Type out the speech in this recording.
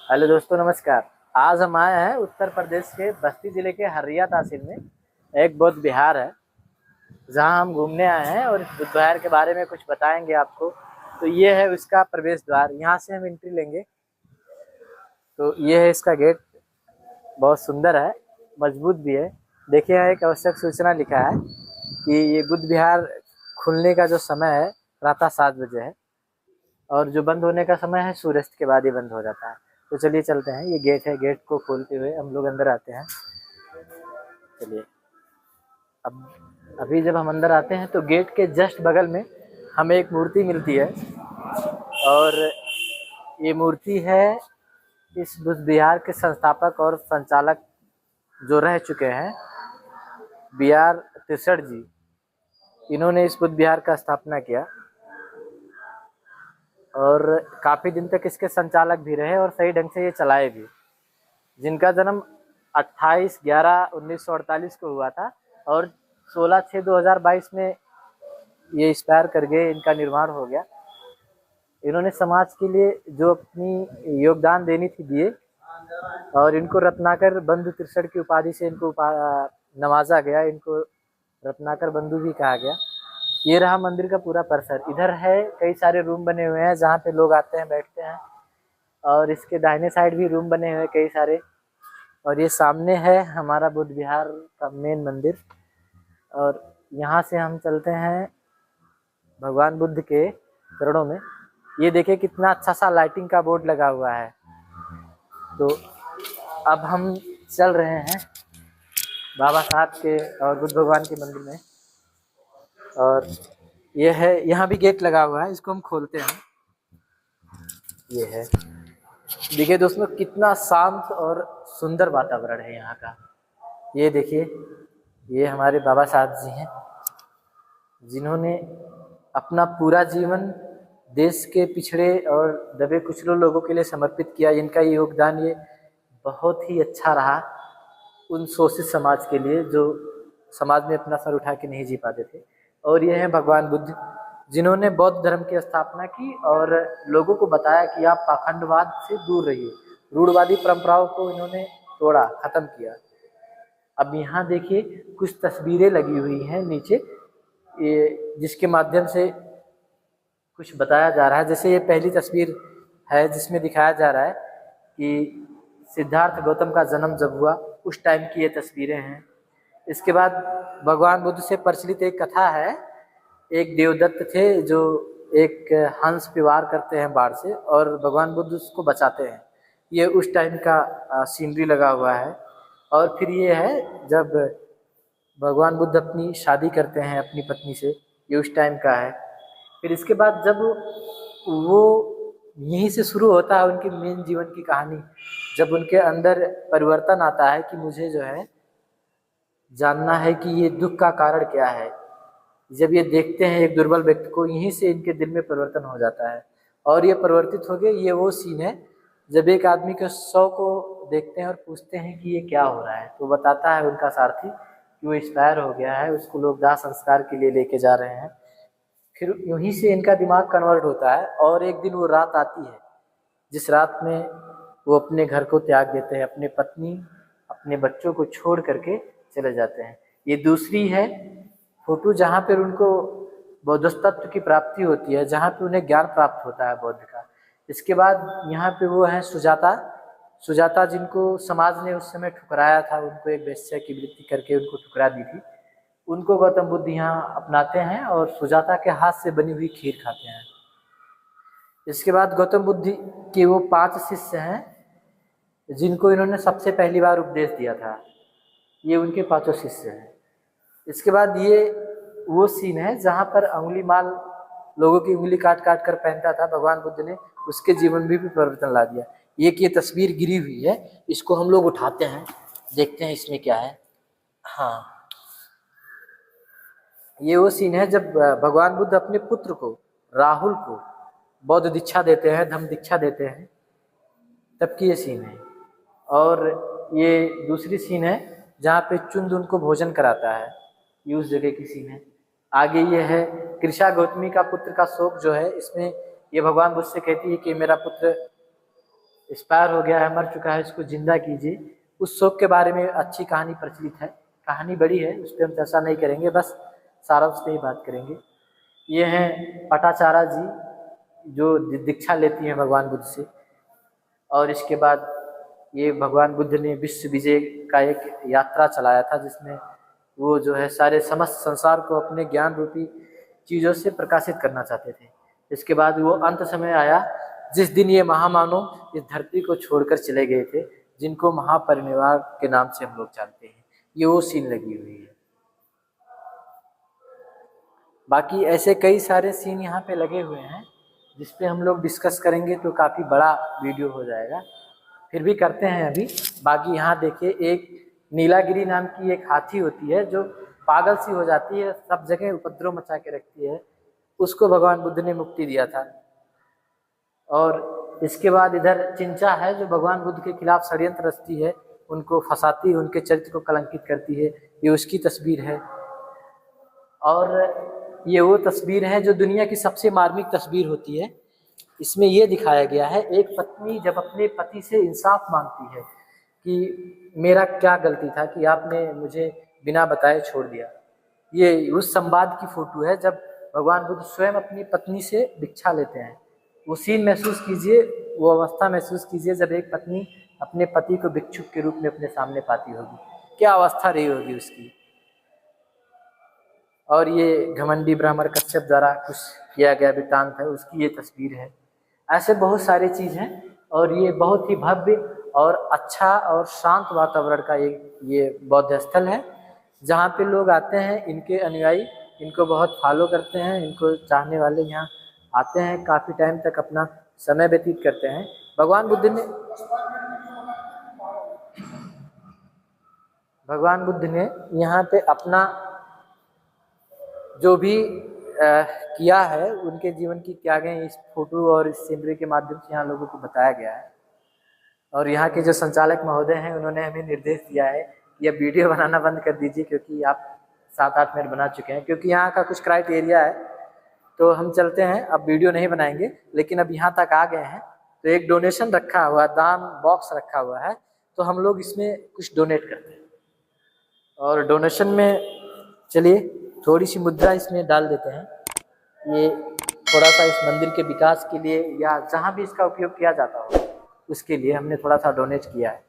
Hello दोस्तों, नमस्कार। आज हम आए हैं उत्तर प्रदेश के बस्ती जिले के हर्रिया तहसील में एक बौद्ध विहार है, जहां हम घूमने आए हैं और इस बुद्ध विहार के बारे में कुछ बताएंगे आपको। तो ये है उसका प्रवेश द्वार, यहाँ से हम एंट्री लेंगे। तो ये है इसका गेट, बहुत सुंदर है, मजबूत भी है। देखिए यहाँ एक आवश्यक सूचना लिखा है कि ये बुद्ध विहार खुलने का जो समय है प्रातः 7 बजे है, और जो बंद होने का समय है सूर्यास्त के बाद ही बंद हो जाता है। तो चलिए चलते हैं, ये गेट है, गेट को खोलते हुए हम लोग अंदर आते हैं। चलिए, अब अभी जब हम अंदर आते हैं तो गेट के जस्ट बगल में हमें एक मूर्ति मिलती है, और ये मूर्ति है इस बुद्ध विहार के संस्थापक और संचालक जो रह चुके हैं, बी आर तिरसठ जी। इन्होंने इस बुद्ध विहार का स्थापना किया और काफ़ी दिन तक इसके संचालक भी रहे और सही ढंग से ये चलाए भी। जिनका जन्म 28/11/1948 को हुआ था और 16/6/2022 में ये एक्सपायर कर गए, इनका निर्माण हो गया। इन्होंने समाज के लिए जो अपनी योगदान देनी थी दिए, और इनको रत्नाकर बंधु तिरसठ की उपाधि से इनको नवाजा गया। इनको रत्नाकर बंधु भी कहा गया। ये रहा मंदिर का पूरा परिसर। इधर है कई सारे रूम बने हुए हैं जहाँ पे लोग आते हैं, बैठते हैं, और इसके दाहिने साइड भी रूम बने हुए हैं कई सारे। और ये सामने है हमारा बुद्ध विहार का मेन मंदिर, और यहाँ से हम चलते हैं भगवान बुद्ध के चरणों में। ये देखिए कितना अच्छा सा लाइटिंग का बोर्ड लगा हुआ है। तो अब हम चल रहे हैं बाबा साहब के और बुद्ध भगवान के मंदिर में, और ये है, यहाँ भी गेट लगा हुआ है, इसको हम खोलते हैं। ये है, देखिए दोस्तों कितना शांत और सुंदर वातावरण है यहाँ का। ये देखिए, ये हमारे बाबा साहब जी हैं, जिन्होंने अपना पूरा जीवन देश के पिछड़े और दबे कुचले लोगों के लिए समर्पित किया। इनका योगदान ये बहुत ही अच्छा रहा उन शोषित समाज के लिए जो समाज में अपना सर उठा के नहीं जी पाते थे। और ये हैं भगवान बुद्ध, जिन्होंने बौद्ध धर्म की स्थापना की और लोगों को बताया कि आप पाखंडवाद से दूर रहिए। रूढ़वादी परंपराओं को इन्होंने तोड़ा, खत्म किया। अब यहाँ देखिए कुछ तस्वीरें लगी हुई हैं नीचे, ये जिसके माध्यम से कुछ बताया जा रहा है। जैसे ये पहली तस्वीर है जिसमें दिखाया जा रहा है कि सिद्धार्थ गौतम का जन्म जब हुआ उस टाइम की ये तस्वीरें हैं। इसके बाद भगवान बुद्ध से प्रचलित एक कथा है, एक देवदत्त थे जो एक हंस पे वार करते हैं बाढ़ से, और भगवान बुद्ध उसको बचाते हैं। ये उस टाइम का सीनरी लगा हुआ है। और फिर ये है जब भगवान बुद्ध अपनी शादी करते हैं अपनी पत्नी से, ये उस टाइम का है। फिर इसके बाद जब वो यहीं से शुरू होता है उनकी मेन जीवन की कहानी, जब उनके अंदर परिवर्तन आता है कि मुझे जो है जानना है कि ये दुख का कारण क्या है। जब ये देखते हैं एक दुर्बल व्यक्ति को, यहीं से इनके दिल में परिवर्तन हो जाता है और ये परिवर्तित हो गए। ये वो सीन है जब एक आदमी के शव को देखते हैं और पूछते हैं कि ये क्या हो रहा है, तो बताता है उनका सारथी कि वो एक्सपायर हो गया है, उसको लोग दाह संस्कार के लिए लेके जा रहे हैं। फिर यूहीं से इनका दिमाग कन्वर्ट होता है और एक दिन वो रात आती है जिस रात में वो अपने घर को त्याग देते हैं, अपने पत्नी अपने बच्चों को छोड़ करके चले जाते हैं। ये दूसरी है फोटो जहाँ पर उनको बौद्धस्तत्व की प्राप्ति होती है, जहाँ पे उन्हें ज्ञान प्राप्त होता है बौद्ध का। इसके बाद यहाँ पे वो है सुजाता, सुजाता जिनको समाज ने उस समय ठुकराया था, उनको एक वेश्या की वृत्ति करके उनको ठुकरा दी थी, उनको गौतम बुद्ध यहाँ अपनाते हैं और सुजाता के हाथ से बनी हुई खीर खाते हैं। इसके बाद गौतम बुद्ध के वो 5 शिष्य हैं जिनको इन्होंने सबसे पहली बार उपदेश दिया था, ये उनके 5 शिष्य हैं। इसके बाद ये वो सीन है जहाँ पर अंगुली माल लोगों की उंगली काट काट कर पहनता था भगवान बुद्ध ने, उसके जीवन में भी परिवर्तन ला दिया। एक ये तस्वीर गिरी हुई है, इसको हम लोग उठाते हैं, देखते हैं इसमें क्या है। हाँ, ये वो सीन है जब भगवान बुद्ध अपने पुत्र को राहुल को बौद्ध दीक्षा देते हैं, धम्म दीक्षा देते हैं, तब की ये सीन है। और ये दूसरी सीन है जहाँ पे चुंद उनको भोजन कराता है, ये उस जगह की सीन है। आगे ये है कृषा गौतमी का पुत्र का शोक जो है, इसमें ये भगवान बुद्ध से कहती है कि मेरा पुत्र एक्सपायर हो गया है, मर चुका है, इसको जिंदा कीजिए। उस शोक के बारे में अच्छी कहानी प्रचलित है। कहानी बड़ी है, उस पर हम चर्चा नहीं करेंगे, बस सारांश पे ही बात करेंगे। ये हैं पटाचारा जी जो दीक्षा लेती हैं भगवान बुद्ध से, और इसके बाद ये भगवान बुद्ध ने विश्व विजय का एक यात्रा चलाया था, जिसमें वो जो है सारे समस्त संसार को अपने ज्ञान रूपी चीज़ों से प्रकाशित करना चाहते थे। इसके बाद वो अंत समय आया जिस दिन ये महामानव इस धरती को छोड़कर चले गए थे, जिनको महापरिनिर्वाण के नाम से हम लोग जानते हैं। ये वो सीन लगी हुई है। बाकी ऐसे कई सारे सीन यहाँ पे लगे हुए हैं जिस पे हम लोग डिस्कस करेंगे तो काफ़ी बड़ा वीडियो हो जाएगा, फिर भी करते हैं अभी। बाकी यहाँ देखिए, एक नीलागिरी नाम की एक हाथी होती है जो पागल सी हो जाती है, सब जगह उपद्रव मचा के रखती है, उसको भगवान बुद्ध ने मुक्ति दिया था। और इसके बाद इधर चिंचा है जो भगवान बुद्ध के खिलाफ षड्यंत्र रचती है, उनको फंसाती है, उनके चरित्र को कलंकित करती है। ये उसकी तस्वीर है। और ये वो तस्वीर है जो दुनिया की सबसे मार्मिक तस्वीर होती है। इसमें ये दिखाया गया है, एक पत्नी जब अपने पति से इंसाफ मांगती है कि मेरा क्या गलती था कि आपने मुझे बिना बताए छोड़ दिया। ये उस संवाद की फोटो है जब भगवान बुद्ध स्वयं अपनी पत्नी से भिक्षा लेते हैं। वो सीन महसूस कीजिए, वो अवस्था महसूस कीजिए जब एक पत्नी अपने पति को भिक्षुक के रूप में अपने सामने पाती होगी, क्या अवस्था रही होगी उसकी। और ये घमंडी ब्राह्मण कश्यप द्वारा कुछ किया गया वृत्तांत है, उसकी ये तस्वीर है। ऐसे बहुत सारी चीज़ हैं और ये बहुत ही भव्य और अच्छा और शांत वातावरण का ये बौद्ध स्थल है, जहाँ पे लोग आते हैं, इनके अनुयायी इनको बहुत फॉलो करते हैं, इनको चाहने वाले यहाँ आते हैं, काफ़ी टाइम तक अपना समय व्यतीत करते हैं। भगवान बुद्ध ने यहाँ पे अपना जो भी किया है, उनके जीवन की त्यागें इस फोटो और इस सीनरी के माध्यम से यहाँ लोगों को बताया गया है। और यहाँ के जो संचालक महोदय हैं, उन्होंने हमें निर्देश दिया है कि अब वीडियो बनाना बंद कर दीजिए, क्योंकि आप 7-8 मिनट बना चुके हैं, क्योंकि यहाँ का कुछ क्राइटेरिया है। तो हम चलते हैं, अब वीडियो नहीं बनाएंगे, लेकिन अब यहाँ तक आ गए हैं तो एक डोनेशन रखा हुआ, दान बॉक्स रखा हुआ है, तो हम लोग इसमें कुछ डोनेट करते हैं। और डोनेशन में चलिए थोड़ी सी मुद्रा इसमें डाल देते हैं। ये थोड़ा सा इस मंदिर के विकास के लिए या जहाँ भी इसका उपयोग किया जाता हो उसके लिए हमने थोड़ा सा डोनेट किया है।